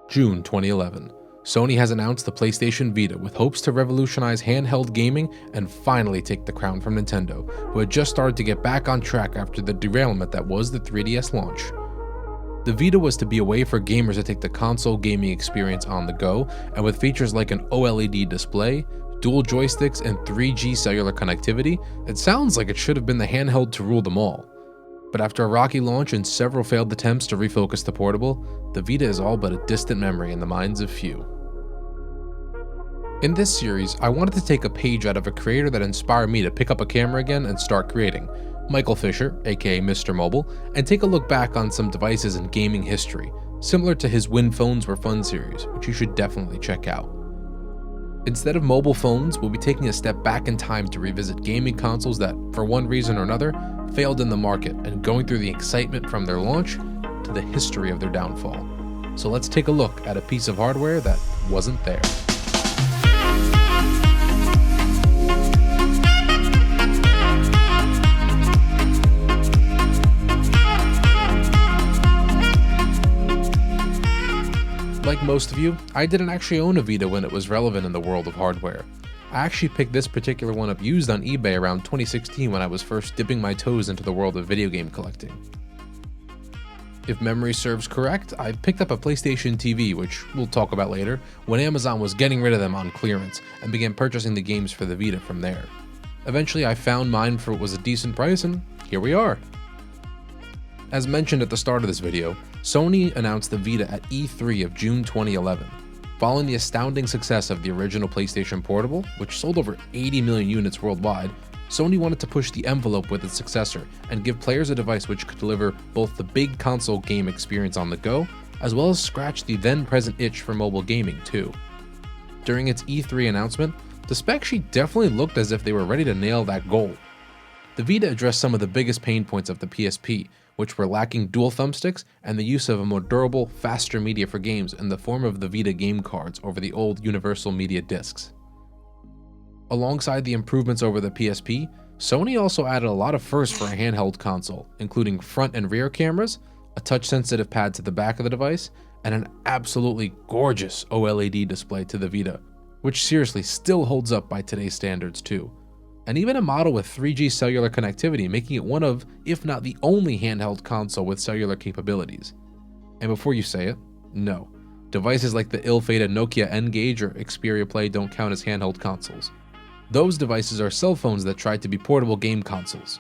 June 2011. Sony has announced the PlayStation Vita with hopes to revolutionize handheld gaming and finally take the crown from Nintendo, who had just started to get back on track after the derailment that was the 3DS launch. The Vita was to be a way for gamers to take the console gaming experience on the go, and with features like an OLED display, dual joysticks, and 3G cellular connectivity, it sounds like it should have been the handheld to rule them all. But after a rocky launch and several failed attempts to refocus the portable, the Vita is all but a distant memory in the minds of few. In this series, I wanted to take a page out of a creator that inspired me to pick up a camera again and start creating, Michael Fisher, aka Mr. Mobile, and take a look back on some devices in gaming history, similar to his When Phones Were Fun series, which you should definitely check out. Instead of mobile phones, we'll be taking a step back in time to revisit gaming consoles that, for one reason or another, failed in the market and going through the excitement from their launch to the history of their downfall. So let's take a look at a piece of hardware that wasn't there. Like most of you, I didn't actually own a Vita when it was relevant in the world of hardware. I actually picked this particular one up used on eBay around 2016 when I was first dipping my toes into the world of video game collecting. If memory serves correct, I picked up a PlayStation TV, which we'll talk about later, when Amazon was getting rid of them on clearance, and began purchasing the games for the Vita from there. Eventually I found mine for what was a decent price, and here we are. As mentioned at the start of this video, Sony announced the Vita at E3 of June 2011. Following the astounding success of the original PlayStation Portable, which sold over 80 million units worldwide, Sony wanted to push the envelope with its successor and give players a device which could deliver both the big console game experience on the go, as well as scratch the then-present itch for mobile gaming too. During its E3 announcement, the spec sheet definitely looked as if they were ready to nail that goal. The Vita addressed some of the biggest pain points of the PSP, which were lacking dual thumbsticks and the use of a more durable, faster media for games in the form of the Vita game cards over the old Universal Media discs. Alongside the improvements over the PSP, Sony also added a lot of firsts for a handheld console, including front and rear cameras, a touch-sensitive pad to the back of the device, and an absolutely gorgeous OLED display to the Vita, which seriously still holds up by today's standards too. And even a model with 3G cellular connectivity, making it one of, if not the only handheld console with cellular capabilities. And before you say it, no. Devices like the ill-fated Nokia N-Gage or Xperia Play don't count as handheld consoles. Those devices are cell phones that tried to be portable game consoles.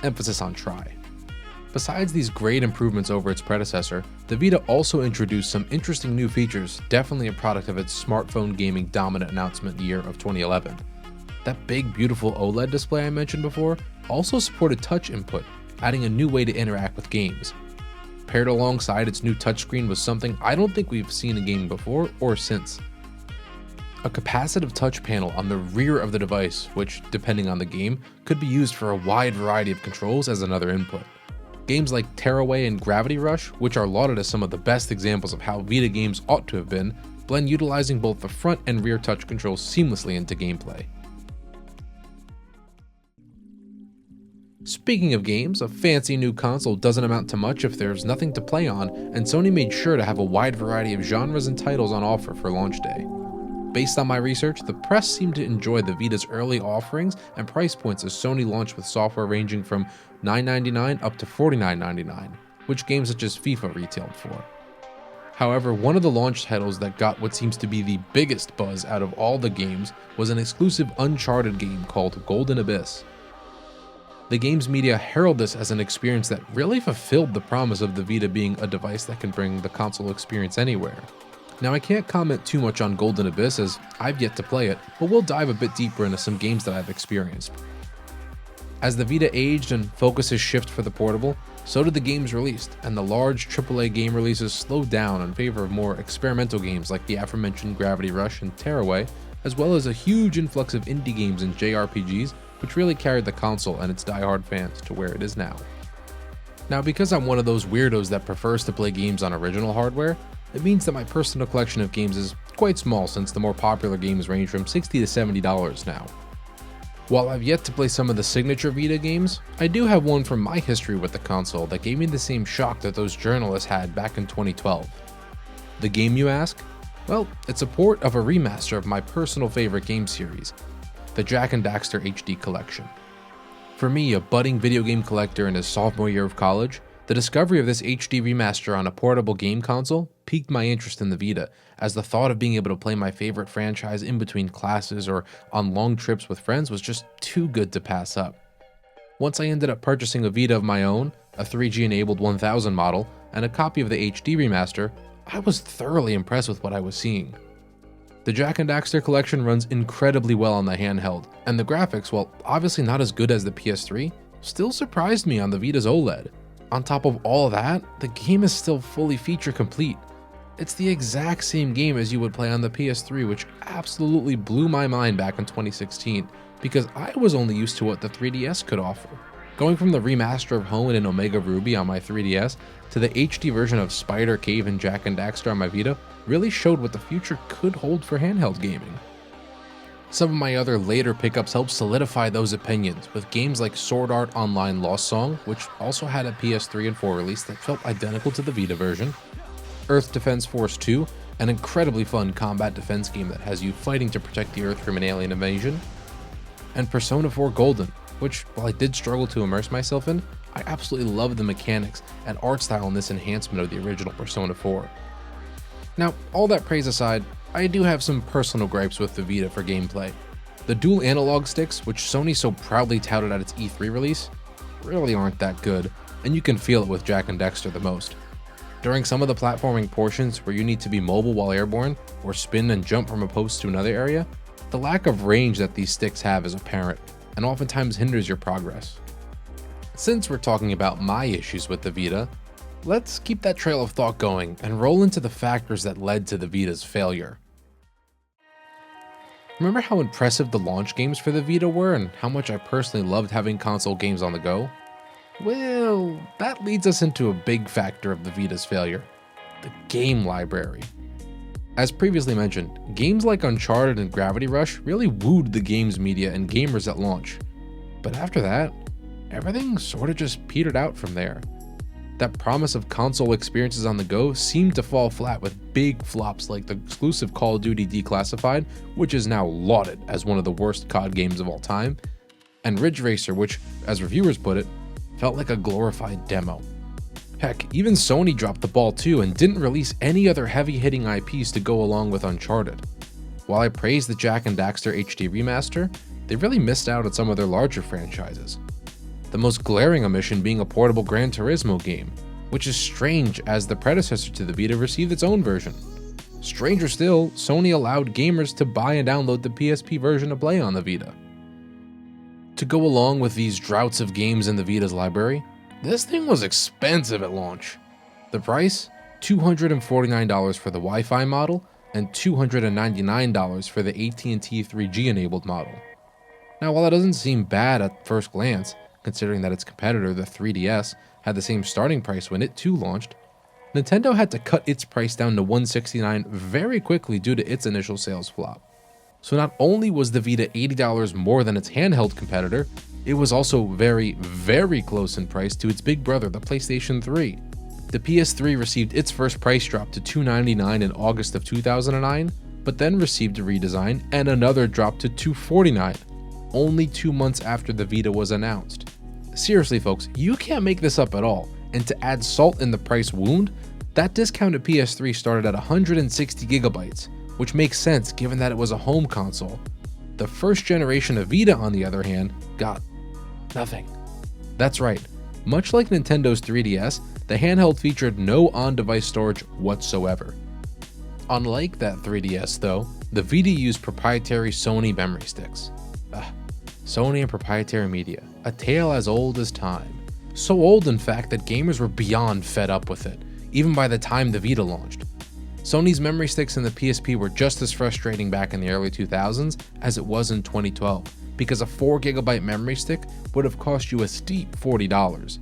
Emphasis on try. Besides these great improvements over its predecessor, the Vita also introduced some interesting new features, definitely a product of its smartphone gaming dominant announcement year of 2011. That big, beautiful OLED display I mentioned before also supported touch input, adding a new way to interact with games. Paired alongside its new touchscreen was something I don't think we've seen in gaming before or since. A capacitive touch panel on the rear of the device, which, depending on the game, could be used for a wide variety of controls as another input. Games like Tearaway and Gravity Rush, which are lauded as some of the best examples of how Vita games ought to have been, blend utilizing both the front and rear touch controls seamlessly into gameplay. Speaking of games, a fancy new console doesn't amount to much if there's nothing to play on, and Sony made sure to have a wide variety of genres and titles on offer for launch day. Based on my research, the press seemed to enjoy the Vita's early offerings and price points as Sony launched with software ranging from $9.99 up to $49.99, which games such as FIFA retailed for. However, one of the launch titles that got what seems to be the biggest buzz out of all the games was an exclusive Uncharted game called Golden Abyss. The game's media heralded this as an experience that really fulfilled the promise of the Vita being a device that can bring the console experience anywhere. Now, I can't comment too much on Golden Abyss as I've yet to play it, but we'll dive a bit deeper into some games that I've experienced. As the Vita aged and focuses shift for the portable, so did the games released, and the large AAA game releases slowed down in favor of more experimental games like the aforementioned Gravity Rush and Tearaway, as well as a huge influx of indie games and JRPGs, which really carried the console and its diehard fans to where it is now. Now, because I'm one of those weirdos that prefers to play games on original hardware, it means that my personal collection of games is quite small since the more popular games range from $60 to $70 now. While I've yet to play some of the signature Vita games, I do have one from my history with the console that gave me the same shock that those journalists had back in 2012. The game, you ask? Well, it's a port of a remaster of my personal favorite game series, the Jak and Daxter HD Collection. For me, a budding video game collector in his sophomore year of college, the discovery of this HD remaster on a portable game console piqued my interest in the Vita, as the thought of being able to play my favorite franchise in between classes or on long trips with friends was just too good to pass up. Once I ended up purchasing a Vita of my own, a 3G enabled 1000 model, and a copy of the HD remaster, I was thoroughly impressed with what I was seeing. The Jak and Daxter collection runs incredibly well on the handheld, and the graphics, while obviously not as good as the PS3, still surprised me on the Vita's OLED. On top of all that, the game is still fully feature complete. It's the exact same game as you would play on the PS3, which absolutely blew my mind back in 2016, because I was only used to what the 3DS could offer. Going from the remaster of Hone and Omega Ruby on my 3DS to the HD version of Spider Cave and Jak and Daxter on my Vita really showed what the future could hold for handheld gaming. Some of my other later pickups helped solidify those opinions, with games like Sword Art Online Lost Song, which also had a PS3 and 4 release that felt identical to the Vita version, Earth Defense Force 2, an incredibly fun combat defense game that has you fighting to protect the Earth from an alien invasion, and Persona 4 Golden, which, while I did struggle to immerse myself in, I absolutely loved the mechanics and art style in this enhancement of the original Persona 4. Now, all that praise aside, I do have some personal gripes with the Vita for gameplay. The dual analog sticks, which Sony so proudly touted at its E3 release, really aren't that good, and you can feel it with Jak and Daxter the most. During some of the platforming portions where you need to be mobile while airborne, or spin and jump from a post to another area, the lack of range that these sticks have is apparent, and oftentimes hinders your progress. Since we're talking about my issues with the Vita, let's keep that trail of thought going and roll into the factors that led to the Vita's failure. Remember how impressive the launch games for the Vita were and how much I personally loved having console games on the go? Well, that leads us into a big factor of the Vita's failure: the game library. As previously mentioned, games like Uncharted and Gravity Rush really wooed the games media and gamers at launch. But after that, everything sort of just petered out from there. That promise of console experiences on the go seemed to fall flat with big flops like the exclusive Call of Duty Declassified, which is now lauded as one of the worst COD games of all time, and Ridge Racer, which, as reviewers put it, felt like a glorified demo. Heck, even Sony dropped the ball too and didn't release any other heavy-hitting IPs to go along with Uncharted. While I praised the Jak and Daxter HD remaster, they really missed out on some of their larger franchises. The most glaring omission being a portable Gran Turismo game, which is strange as the predecessor to the Vita received its own version. Stranger still, Sony allowed gamers to buy and download the PSP version to play on the Vita. To go along with these droughts of games in the Vita's library, this thing was expensive at launch. The price? $249 for the Wi-Fi model and $299 for the AT&T 3G enabled model. Now, while it doesn't seem bad at first glance, considering that its competitor, the 3DS, had the same starting price when it too launched, Nintendo had to cut its price down to $169 very quickly due to its initial sales flop. So not only was the Vita $80 more than its handheld competitor, it was also very, very close in price to its big brother, the PlayStation 3. The PS3 received its first price drop to $299 in August of 2009, but then received a redesign and another drop to $249, only 2 months after the Vita was announced. Seriously folks, you can't make this up at all, and to add salt in the price wound, that discounted PS3 started at 160 gigabytes, which makes sense given that it was a home console. The first generation of Vita, on the other hand, got nothing. That's right, much like Nintendo's 3DS, the handheld featured no on-device storage whatsoever. Unlike that 3DS though, the Vita used proprietary Sony memory sticks. Sony and proprietary media, a tale as old as time. So old in fact that gamers were beyond fed up with it, even by the time the Vita launched. Sony's memory sticks in the PSP were just as frustrating back in the early 2000s as it was in 2012, because a 4GB memory stick would have cost you a steep $40.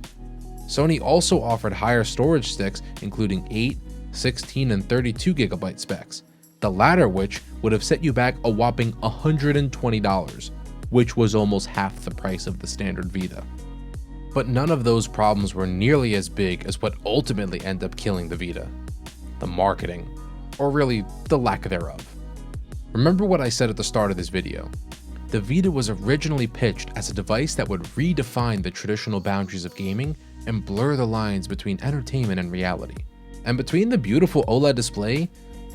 Sony also offered higher storage sticks including 8, 16, and 32GB specs, the latter which would have set you back a whopping $120, which was almost half the price of the standard Vita. But none of those problems were nearly as big as what ultimately ended up killing the Vita: the marketing. or really the lack thereof. Remember what I said at the start of this video. The Vita was originally pitched as a device that would redefine the traditional boundaries of gaming and blur the lines between entertainment and reality. And between the beautiful OLED display,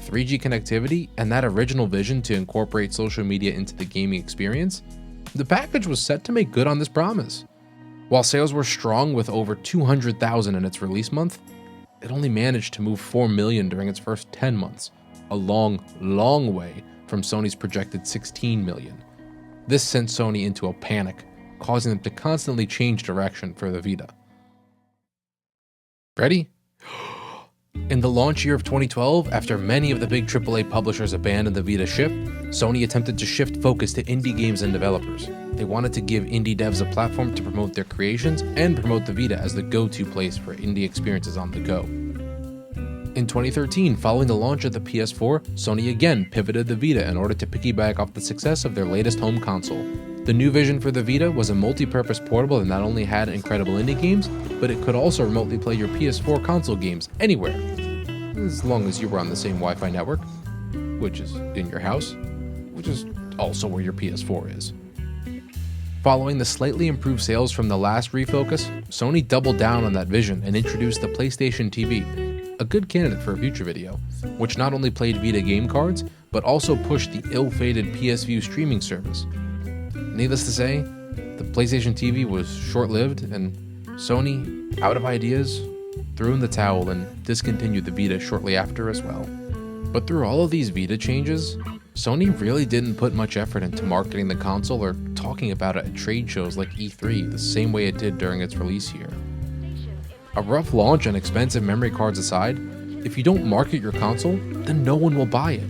3G connectivity, and that original vision to incorporate social media into the gaming experience, the package was set to make good on this promise. While sales were strong with over 200,000 in its release month, it only managed to move 4 million during its first 10 months, a long, long way from Sony's projected 16 million. This sent Sony into a panic, causing them to constantly change direction for the Vita. Ready? In the launch year of 2012, after many of the big AAA publishers abandoned the Vita ship, Sony attempted to shift focus to indie games and developers. They wanted to give indie devs a platform to promote their creations and promote the Vita as the go-to place for indie experiences on the go. In 2013, following the launch of the PS4, Sony again pivoted the Vita in order to piggyback off the success of their latest home console. The new vision for the Vita was a multi-purpose portable that not only had incredible indie games, but it could also remotely play your PS4 console games anywhere, as long as you were on the same Wi-Fi network, which is in your house, which is also where your PS4 is. Following the slightly improved sales from the last refocus, Sony doubled down on that vision and introduced the PlayStation TV, a good candidate for a future video, which not only played Vita game cards, but also pushed the ill-fated PS Vue streaming service. Needless to say, the PlayStation TV was short-lived, and Sony, out of ideas, threw in the towel and discontinued the Vita shortly after as well. But through all of these Vita changes, Sony really didn't put much effort into marketing the console or talking about it at trade shows like E3 the same way it did during its release year. A rough launch and expensive memory cards aside, if you don't market your console, then no one will buy it.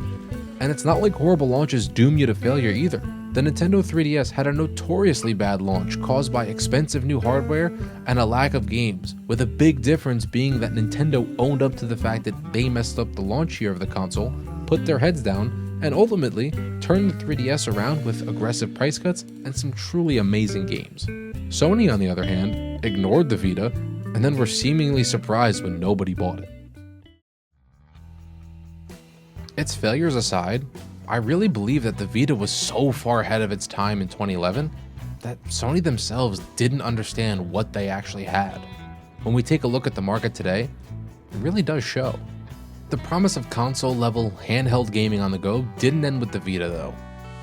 And it's not like horrible launches doom you to failure either. The Nintendo 3DS had a notoriously bad launch caused by expensive new hardware and a lack of games, with a big difference being that Nintendo owned up to the fact that they messed up the launch year of the console, put their heads down, and ultimately turned the 3DS around with aggressive price cuts and some truly amazing games. Sony, on the other hand, ignored the Vita and then were seemingly surprised when nobody bought it. Its failures aside, I really believe that the Vita was so far ahead of its time in 2011 that Sony themselves didn't understand what they actually had. When we take a look at the market today, it really does show. The promise of console-level handheld gaming on the go didn't end with the Vita though.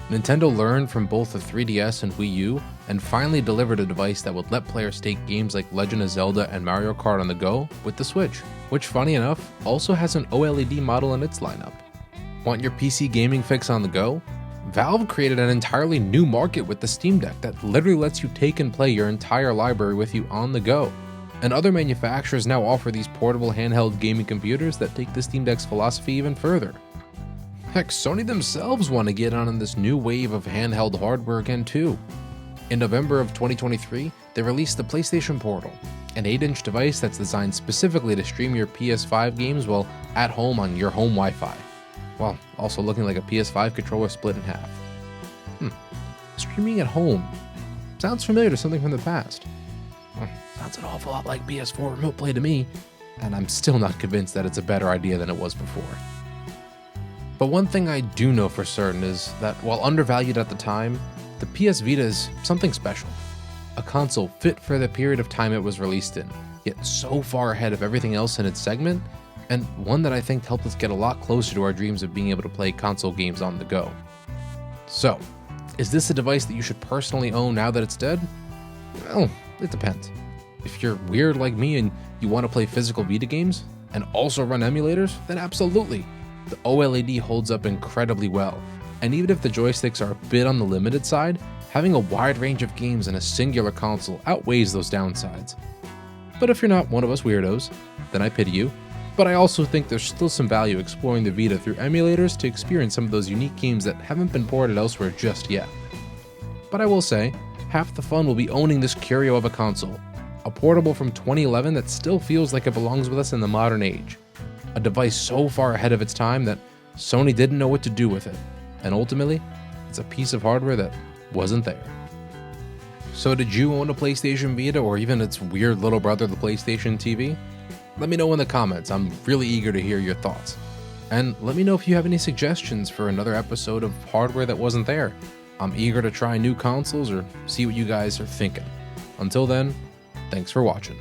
Nintendo learned from both the 3DS and Wii U and finally delivered a device that would let players take games like Legend of Zelda and Mario Kart on the go with the Switch, which funny enough also has an OLED model in its lineup. Want your PC gaming fix on the go? Valve created an entirely new market with the Steam Deck that literally lets you take and play your entire library with you on the go. And other manufacturers now offer these portable handheld gaming computers that take the Steam Deck's philosophy even further. Heck, Sony themselves want to get on this new wave of handheld hardware again too. In November of 2023, they released the PlayStation Portal, an 8-inch device that's designed specifically to stream your PS5 games while at home on your home Wi-Fi, while also looking like a PS5 controller split in half. Streaming at home. Sounds familiar to something from the past. Sounds an awful lot like PS4 Remote Play to me, and I'm still not convinced that it's a better idea than it was before. But one thing I do know for certain is that while undervalued at the time, the PS Vita is something special. A console fit for the period of time it was released in, yet so far ahead of everything else in its segment, and one that I think helped us get a lot closer to our dreams of being able to play console games on the go. So, is this a device that you should personally own now that it's dead? Well, it depends. If you're weird like me and you want to play physical Vita games and also run emulators, then absolutely. The OLED holds up incredibly well, and even if the joysticks are a bit on the limited side, having a wide range of games in a singular console outweighs those downsides. But if you're not one of us weirdos, then I pity you. But I also think there's still some value exploring the Vita through emulators to experience some of those unique games that haven't been ported elsewhere just yet. But I will say, half the fun will be owning this curio of a console, a portable from 2011 that still feels like it belongs with us in the modern age. A device so far ahead of its time that Sony didn't know what to do with it, and ultimately, it's a piece of hardware that wasn't there. So did you own a PlayStation Vita or even its weird little brother, the PlayStation TV? Let me know in the comments, I'm really eager to hear your thoughts. And let me know if you have any suggestions for another episode of hardware that wasn't there. I'm eager to try new consoles or see what you guys are thinking. Until then, thanks for watching.